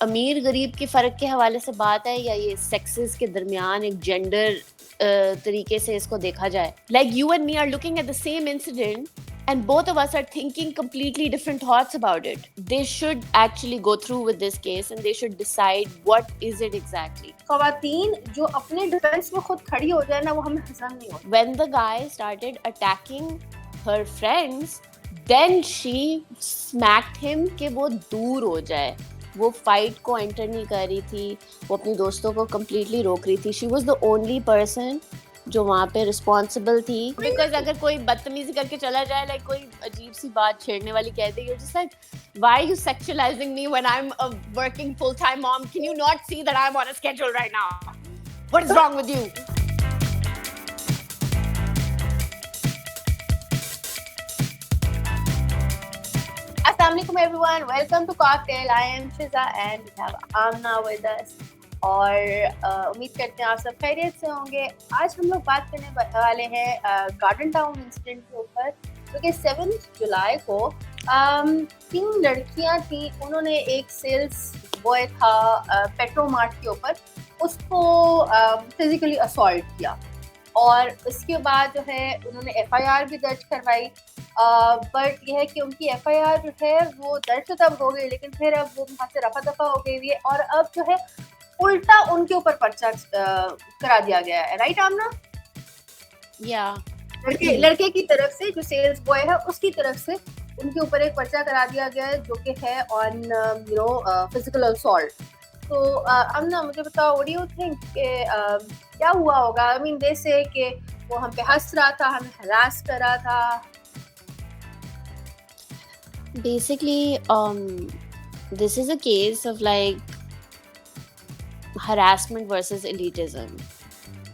अमीर गरीब के फ़र्क के हवाले से बात है या ये सेक्सेस के दरमियान एक जेंडर तरीके से इसको देखा जाए? Like you and me are looking at the same incident and both of us are thinking completely different thoughts about it. They should actually go through with this case and they should decide what is it exactly. ख़वातीन जो अपने defence में खुद खड़ी हो जाए ना, वो हमें पसंद नहीं होता. When the guy started attacking her friends, then she smacked him कि वो दूर हो जाए. वो फाइट को एंटर नहीं कर रही थी, वो अपनी दोस्तों को कम्प्लीटली रोक रही थी. She was the only person जो वहाँ पे रिस्पॉन्सिबल थी. बिकॉज अगर कोई बदतमीजी करके चला जाए, लाइक कोई अजीब सी बात छेड़ने वाली कह दे, you're just like, why are you sexualizing me when I'm a working full-time mom? Can you not see that I'm on a schedule right now? What is wrong with you? Assalamualaikum everyone, welcome to Cocktail. I am Shiza and we have Amna with us. और उम्मीद करते हैं आप सब खैरियत से होंगे. आज हम लोग बात करने वाले हैं गार्डन टाउन इंसिडेंट के ऊपर, क्योंकि 7 जुलाई को 3 लड़कियां थी. उन्होंने एक सेल्स बॉय था पेट्रोमार्ट के ऊपर, उसको फिजिकली असॉल्ट किया और उसके बाद जो है उन्होंने एफआईआर भी दर्ज करवाई. बट यह है कि उनकी एफआईआर जो है वो दर्ज तो तब हो गई, लेकिन फिर अब वो वहाँ से रफा दफा हो गई है और अब जो है उल्टा उनके ऊपर पर्चा करा दिया गया है. राइट आमना? या लड़के की तरफ से, जो सेल्स बॉय है उसकी तरफ से उनके ऊपर एक पर्चा करा दिया गया है जो कि है ऑन फिजिकल असॉल्ट. तो आमना मुझे बताओ, व्हाट डू यू थिंक क्या हुआ होगा? आई मीन दे से कि वो हम पे हंस रहा था, हमें हरास कर रहा था. Basically, this is a case of like harassment versus elitism.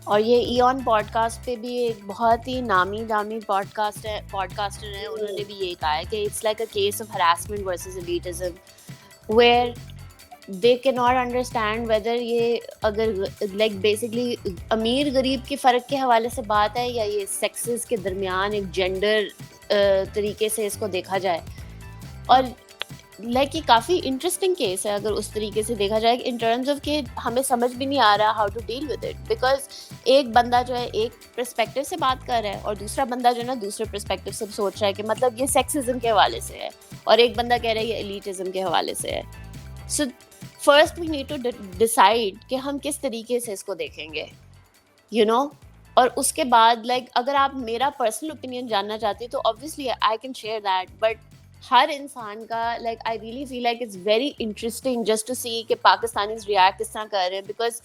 और ये ईऑन पॉडकास्ट पे भी एक बहुत ही नामी दामी पॉडकास्टर है, उन्होंने भी ये कहा है कि it's like a case of harassment versus elitism, where they cannot understand whether ये अगर like basically अमीर गरीब के फ़र्क के हवाले से बात है या ये सेक्सेस के दरमियान एक जेंडर तरीके से इसको देखा जाए. और लाइक ये काफ़ी इंटरेस्टिंग केस है अगर उस तरीके से देखा जाए, इन टर्म्स ऑफ कि हमें समझ भी नहीं आ रहा how to deal with it. Because एक बंदा जो है एक पर्सपेक्टिव से बात कर रहा है और दूसरा बंदा जो है ना दूसरे पर्सपेक्टिव से सोच रहा है कि मतलब ये सेक्सिज्म के हवाले से है, और एक बंदा कह रहा है ये एलिटिज्म के हवाले से है. So first we need to decide कि हम किस तरीके से इसको देखेंगे, यू नो. और उसके बाद लाइक अगर आप मेरा पर्सनल ओपिनियन जानना चाहते हो तो obviously I can share that, but हर इंसान का like I really feel like it's very interesting just to see कि पाकिस्तानीज़ रिएक्ट किस तरह कर रहे हैं. बिकॉज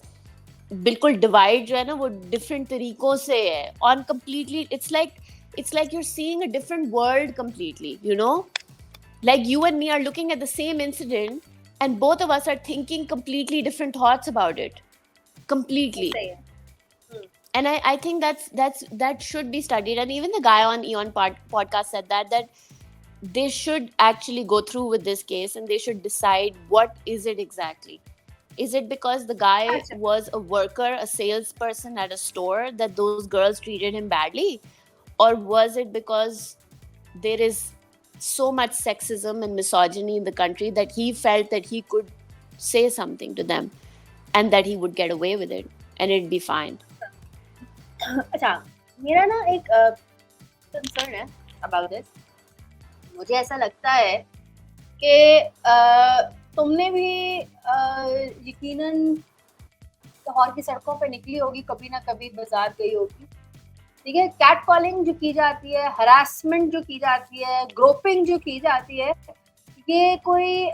बिल्कुल डिवाइड जो है ना वो डिफरेंट तरीकों से है on completely. It's like you're seeing a different world completely, you know. Like you and me are looking at the same incident and both of us are thinking completely different thoughts about it. Completely. And I think that should be studied. And even the guy on Eon podcast said that they should actually go through with this case and they should decide what is it exactly. Is it because the guy was a worker, a salesperson at a store, that those girls treated him badly? Or was it because there is so much sexism and misogyny in the country that he felt that he could say something to them and that he would get away with it and it'd be fine? अच्छा, मेरा ना एक concern है about this. मुझे ऐसा लगता है कि तुमने भी यकीनन लाहौर की सड़कों पे निकली होगी, कभी ना कभी बाजार गई होगी. ठीक है, कैट कॉलिंग जो की जाती है, हरासमेंट जो की जाती है, ग्रोपिंग जो की जाती है, ये कोई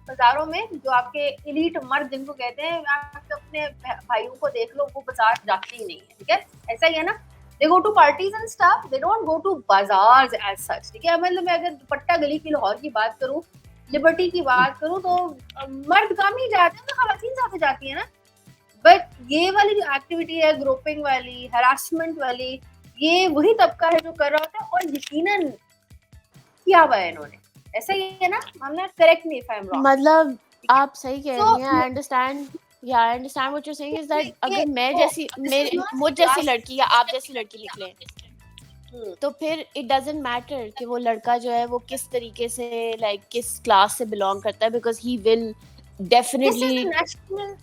बाजारों में जो आपके एलीट मर्द जिनको कहते हैं, आप अपने भाइयों को देख लो, वो बाजार जाते ही नहीं है. ठीक है, ऐसा ही है ना. They go to parties and stuff. They don't go to bazaars as such. ठीक है, मतलब मैं अगर दुपट्टा गली की लाहौर की बात करूँ, लिबर्टी की बात करूँ, तो मर्द कम ही जाते हैं, तो खवातीन साथ जाती है ना. बट ये वाली जो एक्टिविटी है, ग्रुपिंग वाली, हरासमेंट वाली, ये वही तबका है जो कर रहा होता है और यकीनन किया हुआ है इन्होंने. ऐसा ही है ना? मामला correct me if I am wrong. मतलब आप सही कह रही हैं. I understand. Yeah, I understand what you're saying is that अगर मैं जैसी मुझ जैसी लड़की या आप जैसी लड़की निकले तो फिर इट डजंट मैटर कि वो लड़का जो है वो किस तरीके से लाइक किस क्लास से बिलोंग करता है, because he will this is definitely national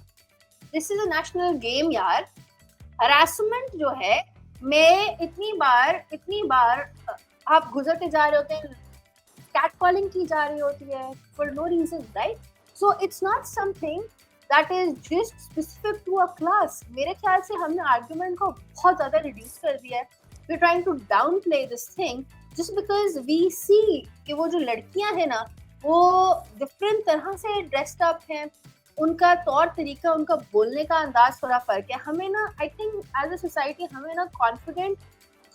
this is a national game यार। हरासमेंट जो है, मैं इतनी बार आप गुजरते जा रहे होते हैं, कैट कॉलिंग की जा रही होती है for no reason, right? So it's not something that is just specific to a class. मेरे ख्याल से हमने आर्ग्यूमेंट को बहुत ज्यादा रिड्यूस कर दिया है। We are trying to downplay this thing just because we see कि वो जो लड़कियां हैं ना, वो डिफरेंट तरह से ड्रेस्ड अप हैं, उनका तौर तरीका, उनका बोलने का अंदाज थोड़ा फर्क है। हमें ना, I think as a society, हमें ना कॉन्फिडेंट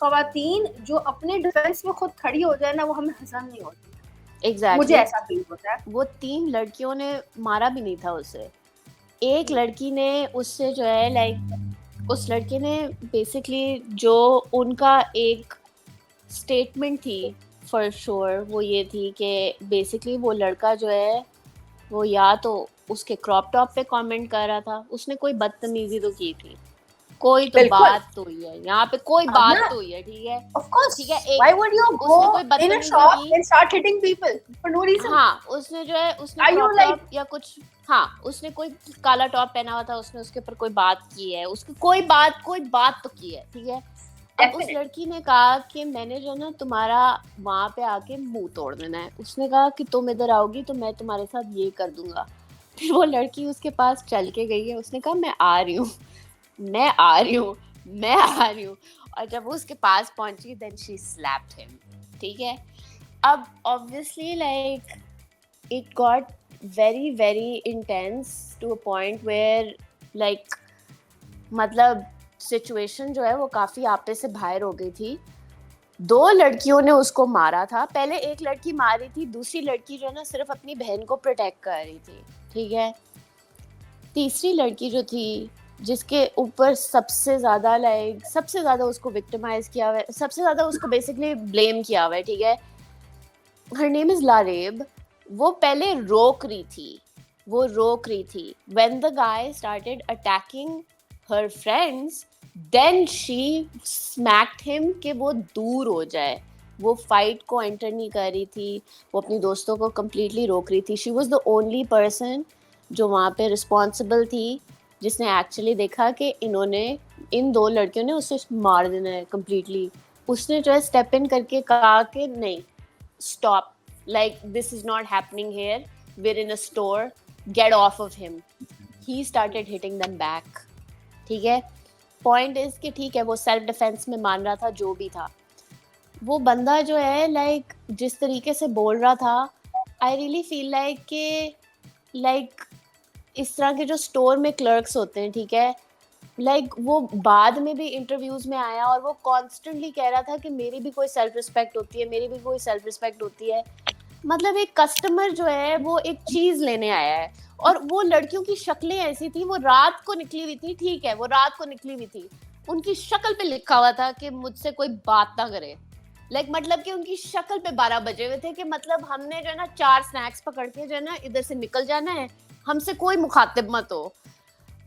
खवातीन जो अपने डिफेंस में खुद खड़ी हो जाए ना, वो हमें हजम नहीं होती। मुझे एग्जैक्टली ऐसा फील होता है। वो 3 लड़कियों ने मारा भी नहीं था उसे। एक लड़की ने उससे जो है लाइक उस लड़के ने बेसिकली जो उनका एक स्टेटमेंट थी फॉर श्योर वो ये थी कि बेसिकली वो लड़का जो है वो या तो उसके क्रॉप टॉप पे कमेंट कर रहा था, उसने कोई बदतमीजी तो की थी, कोई तो बिल्कुल। बात तो हुई है यहाँ पे, कोई अब बात ना, तो हुई है, ठीक है of course, ठीक है। why एक would you go उसने कोई in a बदतमीजी shop की, and start hitting people for no reason? हाँ उसने जो है उसने Are you crop like, top या कुछ, हाँ उसने कोई काला टॉप पहना हुआ था, उसने उसके ऊपर कोई बात की है, उसकी कोई बात तो की है, ठीक है। अब उस definitely, लड़की ने कहा कि मैंने जो ना तुम्हारा वहां पे आके मुंह तोड़ देना है, उसने कहा कि तुम इधर आओगी तो मैं तुम्हारे साथ ये कर दूंगा। फिर वो लड़की उसके पास चल के गई है, उसने कहा मैं आ रही हूँ, मैं आ रही हूँ, मैं आ रही हूँ, और जब वो उसके पास पहुंची देन शी स्लैप्ड हिम, ठीक है। अब obviously like it got very intense to a point where like मतलब सिचुएशन जो है वो काफी आपे से बाहर हो गई थी। 2 लड़कियों ने उसको मारा था, पहले एक लड़की मारी थी, दूसरी लड़की जो है ना सिर्फ अपनी बहन को प्रोटेक्ट कर रही थी, ठीक है। तीसरी लड़की जो थी जिसके ऊपर सबसे ज्यादा उसको विक्टिमाइज किया हुआ है, सबसे ज्यादा उसको बेसिकली ब्लेम किया हुआ है, ठीक है। Her name is Lareb. वो पहले रोक रही थी when the guy started attacking her friends, then she smacked him कि वो दूर हो जाए। वो फाइट को एंटर नहीं कर रही थी, वो अपनी दोस्तों को completely रोक रही थी। she was the only person जो वहाँ पे रिस्पॉन्सिबल थी, जिसने एक्चुअली देखा कि इन्होंने इन 2 लड़कियों ने उसे मार देना है completely। उसने जो है स्टेप इन करके कहा कि नहीं, stop, like this is not happening here, we're in a store, get off of him। he started hitting them back, ठीक है। पॉइंट इज कि ठीक है वो सेल्फ डिफेंस में मान रहा था, जो भी था वो बंदा जो है लाइक जिस तरीके से बोल रहा था, आई रियली फील लाइक कि लाइक इस तरह के जो स्टोर में क्लर्क्स होते हैं, ठीक है, लाइक वो बाद में भी इंटरव्यूज में आया और वो कॉन्स्टेंटली कह रहा था कि मेरी भी कोई सेल्फ रिस्पेक्ट होती है, मेरी भी कोई सेल्फ रिस्पेक्ट होती है। मतलब एक कस्टमर जो है वो एक चीज लेने आया है और वो लड़कियों की शक्लें ऐसी थी, वो रात को निकली हुई थी, ठीक है वो रात को निकली हुई थी, उनकी शक्ल पे लिखा हुआ था कि मुझसे कोई बात ना करे। लाइक मतलब कि उनकी शक्ल पे 12 बजे हुए थे कि मतलब हमने जो है ना 4 स्नैक्स पकड़ के जो है ना इधर से निकल जाना है, हमसे कोई मुखातिब मत हो।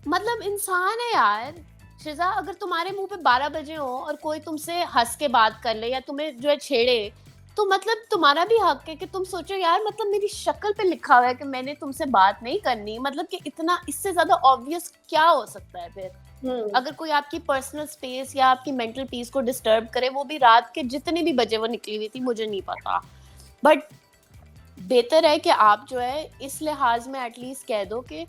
मतलब इंसान है यार। शिजा, अगर तुम्हारे मुंह पे 12 बजे हो और कोई तुमसे हंस के बात कर ले या तुम्हें जो है छेड़े, तो मतलब तुम्हारा भी हक है कि तुम सोचो यार मतलब मेरी शक्ल पे लिखा हुआ है कि मैंने तुमसे बात नहीं करनी, मतलब कि इतना इससे ज्यादा ऑब्वियस क्या हो सकता है फिर। अगर कोई आपकी पर्सनल स्पेस या आपकी मेंटल पीस को डिस्टर्ब करे, वो भी रात के जितने भी बजे वो निकली हुई थी, मुझे नहीं पता, बट बेहतर है कि आप जो है इस लिहाज में एटलीस्ट कह दो कि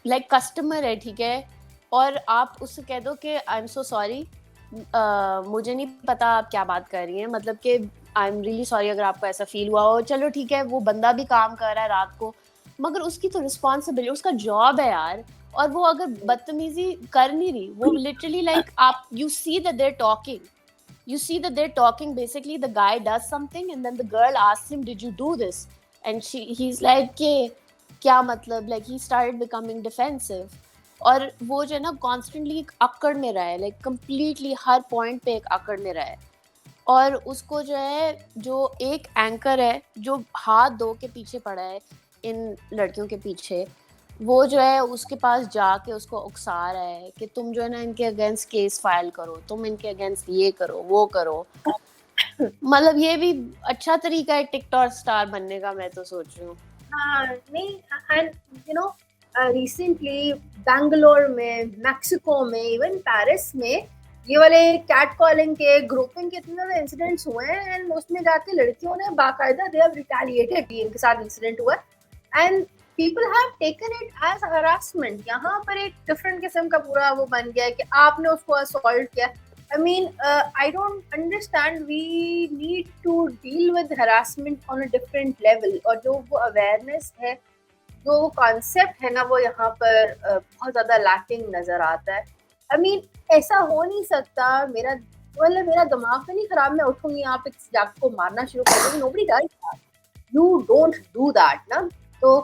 लाइक कस्टमर है, ठीक है, और आप उससे कह दो कि आई एम सो सॉरी, मुझे नहीं पता आप क्या बात कर रही हैं, मतलब कि आई एम रियली सॉरी अगर आपको ऐसा फील हुआ हो। चलो ठीक है, वो बंदा भी काम कर रहा है रात को, मगर उसकी तो रिस्पॉन्सिबिलिटी, उसका जॉब है यार। और वो अगर बदतमीजी कर नहीं रही, वो लिटरली लाइक आप you see that they're talking, basically the guy does something and then the girl asks him did you do this, and he's like के क्या मतलब, like he started becoming defensive। और वो जो है ना कॉन्स्टेंटली एक अकड़ में रहा है, लाइक कंप्लीटली हर पॉइंट पे एक अकड़ में रहा है। और उसको जो है, जो एक एंकर है जो हाथ धो के पीछे पड़ा है इन लड़कियों के पीछे, वो जो है उसके पास जाके उसको उकसा रहा है कि तुम जो है ना इनके अगेंस्ट केस फाइल करो, तुम इनके अगेंस्ट ये करो वो करो। मतलब ये भी अच्छा तरीका है टिकटॉक स्टार बनने का, मैं तो सोच रही हूँ। हाँ नहीं, and you know recently Bangalore में, मैक्सिको में, इवन पेरिस में ये वाले कैट कॉलिंग के, ग्रुपिंग के इतने ज्यादा इंसिडेंट्स हुए हैं, एंड उसमें जाके लड़कियों ने बाकायदा दे हैव रिटेलिएटेड, इनके साथ इंसिडेंट हुआ and people have taken it as harassment. यहाँ पर एक डिफरेंट किस्म का पूरा वो बन गया है कि आपने उसको असॉल्ट किया। I mean, I don't understand. We need to deal with harassment on a different level. और जो वो awareness है, जो वो concept है ना, वो यहाँ पर बहुत ज़्यादा lacking नज़र आता है। I mean, ऐसा हो नहीं सकता। मेरा दिमाग तो नहीं खराब, मैं उठूंगी यहाँ पे किसी जाके को मारना शुरू कर दूंगी। Nobody does that. You don't do that, ना? So,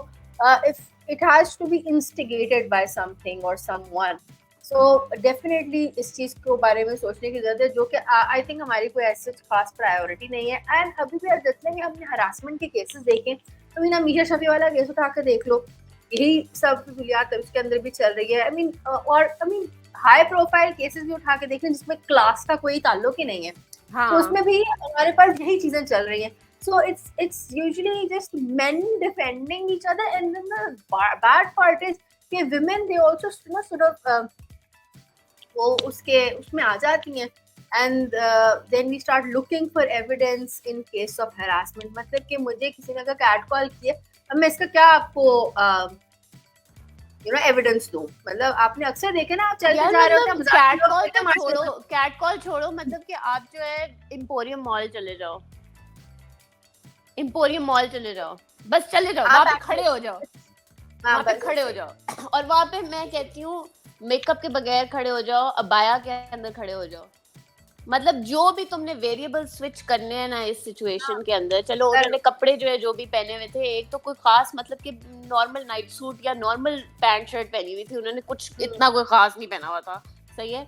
if it has to be instigated by something or someone, so definitely इस चीज के बारे में सोचने की जरूरत है, जो कि आई थिंक हमारी कोई ऐसी खास प्रायोरिटी नहीं है। एंड अभी भी जितने भी हमने हरासमेंट के केसेस देखे, तो मीना मीशा शफी वाला केस उठा के देख लो, यही सब फजूलियात उसके अंदर भी चल रही है। I mean high profile cases भी उठा के देख लें जिसमें क्लास का कोई ताल्लुक ही नहीं है, हाँ। तो उसमें भी हमारे पास यही चीजें चल रही हैं। So it's usually just men defending each other, and then the bad part is कि women they also sort of वो उसमें आ जाती हैं, and then we start looking for evidence in case of harassment. मतलब कि मुझे किसी ने अगर कैट कॉल किया, अब मैं इसका क्या आपको एविडेंस दूं? मतलब आपने अक्सर देखे ना, आप चलते जा रहे हो, कैट कॉल छोड़ो, मतलब कि आप जो है एम्पोरियम मॉल चले जाओ, बस चले जाओ, वहाँ पे खड़े हो जाओ, वहाँ पे खड़े हो जाओ, और वहाँ पे मैं कहती हूँ मेकअप के बगैर खड़े हो जाओ, अबाया के अंदर खड़े हो जाओ, मतलब जो भी तुमने वेरिएबल स्विच करने हैं ना इस सिचुएशन के अंदर। चलो उन्होंने कपड़े जो है जो भी पहने हुए थे, एक तो कोई खास मतलब कि नॉर्मल नाइट सूट या नॉर्मल पैंट शर्ट पहनी हुई थी, उन्होंने कुछ इतना कोई खास नहीं पहना हुआ था, सही है,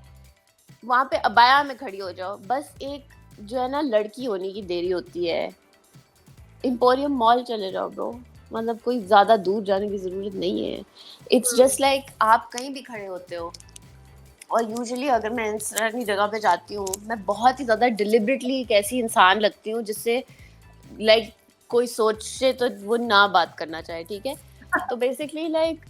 वहां पे अबाया में खड़ी हो जाओ। बस एक जो है ना लड़की होने की देरी होती है, एम्पोरियम मॉल चले जाओ ब्रो, मतलब कोई ज्यादा दूर जाने की जरूरत नहीं है। इट्स जस्ट लाइक आप कहीं भी खड़े होते हो, और यूजुअली अगर मैं इस तरह की जगह पे जाती हूँ, मैं बहुत ही ज़्यादा डिलिबरेटली एक ऐसी इंसान लगती हूँ जिससे लाइक कोई सोचे तो वो ना बात करना चाहे, ठीक है। तो बेसिकली लाइक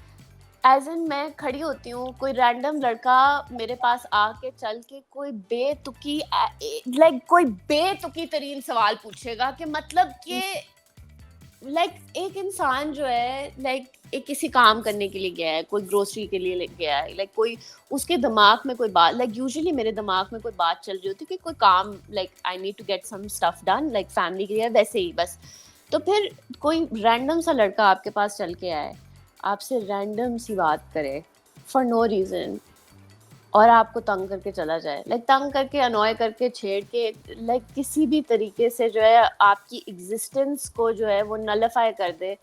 एज इन मैं खड़ी होती हूँ, कोई रैंडम लड़का मेरे पास आके चल के कोई बेतुकी तरीन सवाल पूछेगा कि मतलब कि लाइक एक इंसान जो है लाइक एक किसी काम करने के लिए गया है, कोई ग्रोसरी के लिए गया है, लाइक कोई उसके दिमाग में कोई बात, लाइक यूजुअली मेरे दिमाग में कोई बात चल रही होती है कि कोई काम, like I need to get some stuff done, like family के लिए, वैसे ही बस। तो फिर कोई रैंडम सा लड़का आपके पास चल के आए, आपसे रैंडम सी बात करे फॉर नो रीजन, और आपको तंग करके चला जाए, लाइक तंग करके, अनॉय करके, छेड़ के, लाइक किसी भी तरीके से जो है आपकी एग्जिस्टेंस को जो है वो नलिफाई कर दे,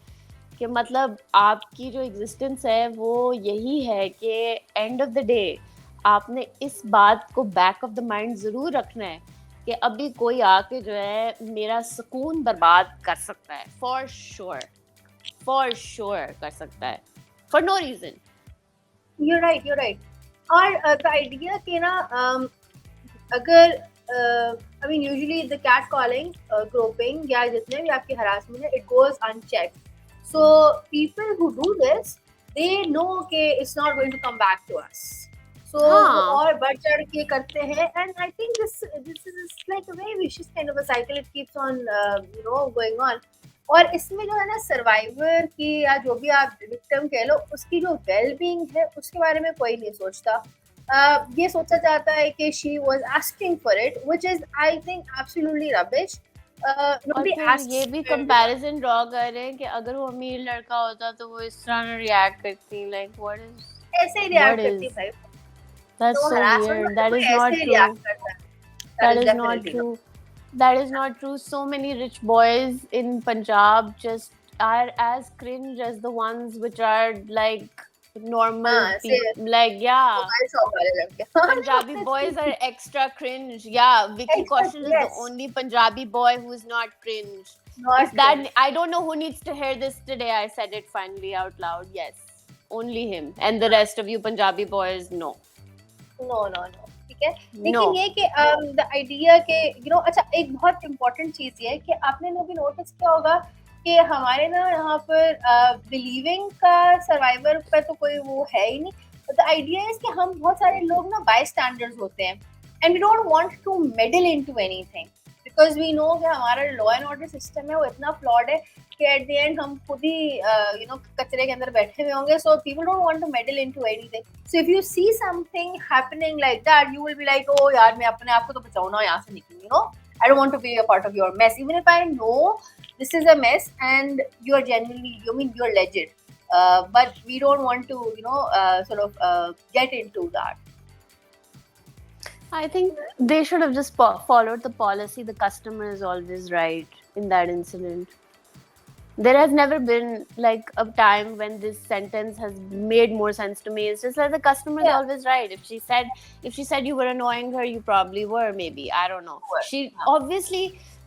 कि मतलब आपकी जो एग्जिस्टेंस है वो यही है कि एंड ऑफ द डे आपने इस बात को बैक ऑफ द माइंड ज़रूर रखना है कि अभी कोई आके जो है मेरा सुकून बर्बाद कर सकता है, फॉर श्योर कर सकता है, for no reason. You're right. और the idea कि ना अगर I mean usually the cat calling, groping या जितने भी आपकी harassment है, it goes unchecked. So people who do this, they know कि it's not going to come back to us. So और बढ़ चढ़ के करते हैं, and I think this is like a very vicious kind of a cycle. It keeps on going on. और इसमें जो है ना सर्वाइवर की या जो भी आप विक्टिम कह लो, उसकी जो वेल बीइंग है उसके बारे में कोई नहीं सोचता। ये सोचा जाता है कि she was asking for it, which is I think absolutely rubbish. ये भी कंपैरिजन ड्रॉ कर रहे हैं कि अगर वो अमीर लड़का होता तो वो इस तरह रिएक्ट करती, लाइक व्हाट इज ऐसे ही रिएक्ट करती भाई। That's so weird. That is not true. That is not true. So many rich boys in Punjab just are as cringe as the ones which are like normal people. Like Punjabi boys are extra cringe. Yeah, Vicky Kaushal is the only Punjabi boy who is not cringe. I don't know who needs to hear this today. I said it finally out loud. Yes, only him, and the rest of you Punjabi boys, no. No. ठीक है, No. लेकिन ये कि the idea के अच्छा एक बहुत important चीज ये है कि आपने भी नोटिस किया होगा कि हमारे ना यहाँ पर बिलीविंग का सर्वाइवर पे तो कोई वो है ही नहीं। द आइडिया इज कि हम बहुत सारे लोग ना बाय स्टैंडर्ड्स होते हैं and we don't want to meddle into anything because we know कि हमारा लॉ एंड ऑर्डर सिस्टम है वो इतना फ्लॉड है कि एट द एंड हम खुद ही कचरे के अंदर बैठे हुए होंगे. So people don't want to meddle into anything. So if you see something happening like that you will be like oh यार मैं अपने आप को तो बचाऊं ना यहाँ से निकलूं. I don't want to be a part of your mess even if I know this is a mess and you are genuinely you're legit, but we don't want to sort of get into that. I think they should have just followed the policy. The customer is always right in that incident. There has never been like a time when this sentence has made more sense to me. It's just like the customer is always right. If she said you were annoying her, you probably were. Maybe I don't know. She obviously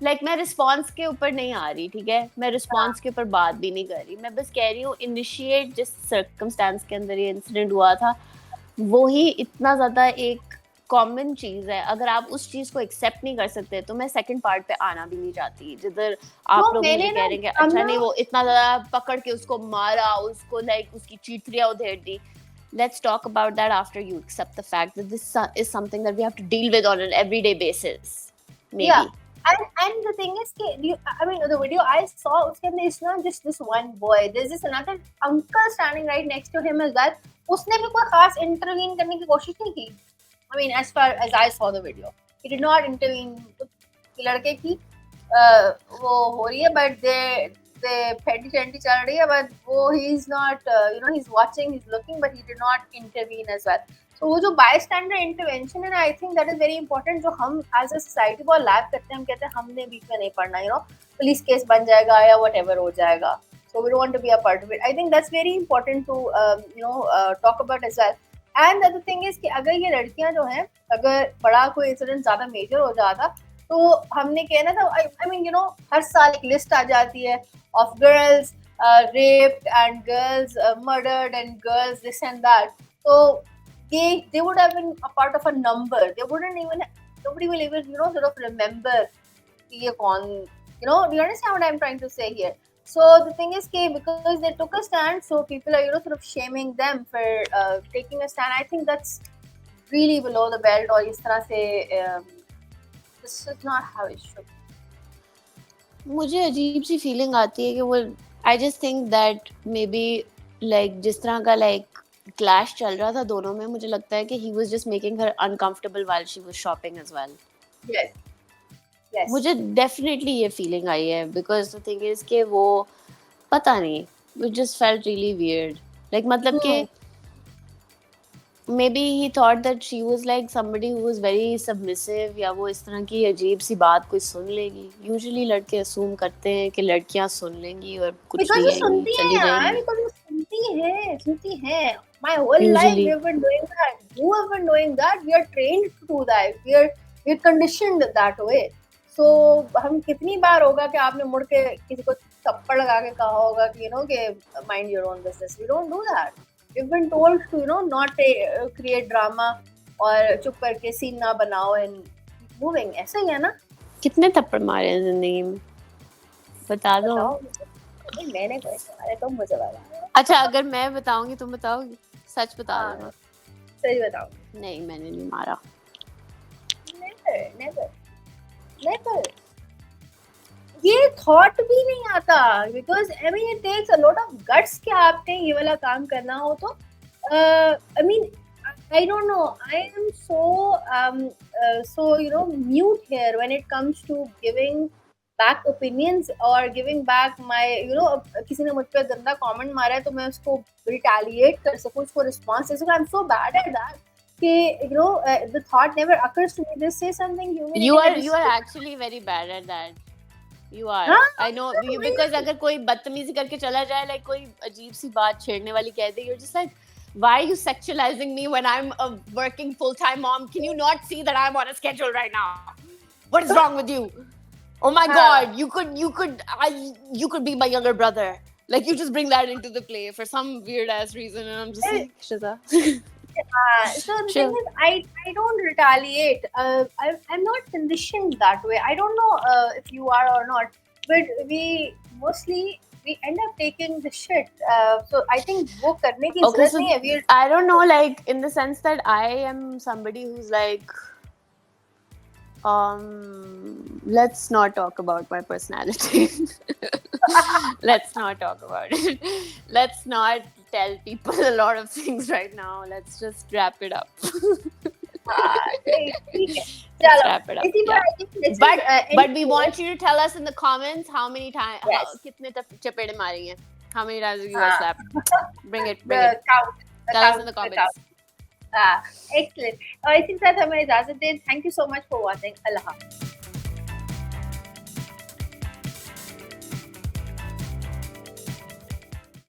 like मैं response के ऊपर नहीं आ रही, ठीक है, मैं response के ऊपर बात भी नहीं कर रही, मैं बस कह रही हूँ initiate जिस circumstance के अंदर ये incident हुआ था वो ही इतना ज्यादा एक कॉमन चीज है. अगर आप उस चीज को एक्सेप्ट नहीं कर सकते तो मैं सेकंड पार्ट पे आना भी नहीं चाहती जिधर आप लोग मुझे कह रहे हैं कि अच्छा नहीं वो इतना ज्यादा पकड़ के उसको मारा, उसको लाइक उसकी चीथड़ियां उधेड़ दी. Let's talk about that after you accept the fact that this is something that we have to deal with on an everyday basis. Maybe. Yeah. And the thing is, I mean, the video I saw, it's not just this one boy. There's this another uncle standing right next to him as well. उसने भी कोई खास intervene करने की कोशिश नहीं की. I mean, as far as I saw the video, he did not intervene. लड़के की वो हो रही है, but they petty चंटी चल रही है, but वो he is not, he's watching, he's looking, but he did not intervene as well. So वो जो bystander intervention है ना, I think that is very important. जो हम as a society बहुत लैब करते हैं, हम कहते हैं हमने बीच में नहीं पढ़ना, पुलिस केस बन जाएगा या whatever हो जाएगा. So we don't want to be a part of it. I think that's very important to talk about as well. And the thing is कि अगर ये लड़कियां जो हैं अगर बड़ा कोई इंसिडेंट ज्यादा मेजर हो जाता तो हमने कहना था आई मीन हर साल एक लिस्ट आ जाती है of girls raped and girls murdered and girls this and that. So they would have been a part of a number. Nobody will even sort of remember ye kaun, do you understand what I'm trying to say here? So the thing is because they took a stand, so people are sort of shaming them for taking a stand. I think that's really below the belt. Or is tarah se this is not how it should. मुझे अजीब सी feeling आती है कि वो I just think that maybe like जिस तरह का like clash चल रहा था दोनों में, मुझे लगता है कि he was just making her uncomfortable while she was shopping as well. Yes. Yes. मुझे definitely ये feeling आई है because the thing is कि वो पता नहीं, it just felt really weird. Like मतलब कि maybe he thought that she was like somebody who was very submissive या वो इस तरह की अजीब सी बात कोई सुन लेगी. Usually लड़के assume करते हैं कि लड़कियां सुन लेंगी और कुछ नहीं आएंगी, चली जाएंगी. सुनती हैं. My whole life we have been doing that. You have been doing that. We are trained to do that. We are conditioned that way. So हम कितनी बार होगा कि आपने मुड़ के किसी को थप्पड़ लगा के कहा होगा कि कि mind your own business. We don't do that. We've been told to not create drama और चुप करके सीन ना बनाओ and keep moving. ऐसा ही है ना? कितने थप्पड़ मारे हैं जिंदगी में बता दो. मैंने कोई मारे तो मुझे बता. अच्छा अगर मैं बताऊंगी तुम बताओगी? सच बता देना. सही बताओ. नहीं मैंने नहीं मारा. Never. ये थॉट भी नहीं आता because I mean it takes a lot of guts कि आपने ये वाला काम करना हो तो I mean I don't know, I am so mute here when it comes to giving back opinions or giving back my किसी ने मुझ पे गंदा कमेंट मारा है तो मैं उसको retaliate कर सकूं, उसको response दे सकूं. I'm so bad at that कि the thought never occurs to me. Just say something humiliating. You are actually very bad at that. You are. I know because अगर कोई बदतमीजी करके चला जाए like कोई अजीब सी बात छेड़ने वाली कह दे, you're just like, why are you sexualizing me when I'm a working full-time mom? Can you not see that I'm on a schedule right now? What is wrong with you? Oh my God, you could be my younger brother. Like you just bring that into the play for some weird ass reason, and I'm just like, Shiza. So the Chill. thing is, I don't retaliate. I'm not conditioned that way. I don't know if you are or not, but we end up taking the shit. So I think वो करने की Okay, जरूरत so नहीं है. We're I don't know, like in the sense that I am somebody who's like, let's not talk about my personality. Let's not talk about it. Let's not tell people a lot of things right now. Let's just wrap it up. ठीक है. Let's चलो. wrap it up. इसी पर Yeah. I think this But is but we want you to tell us in the comments how many times, Yes. कितने चपेड़े मारी हैं. How many times have you हाँ. got slapped? Bring it. the count. Tell us in the comments. Excellent. इसी के साथ हमें इजाजत दें. Thank you so much for watching. Allah Hafiz.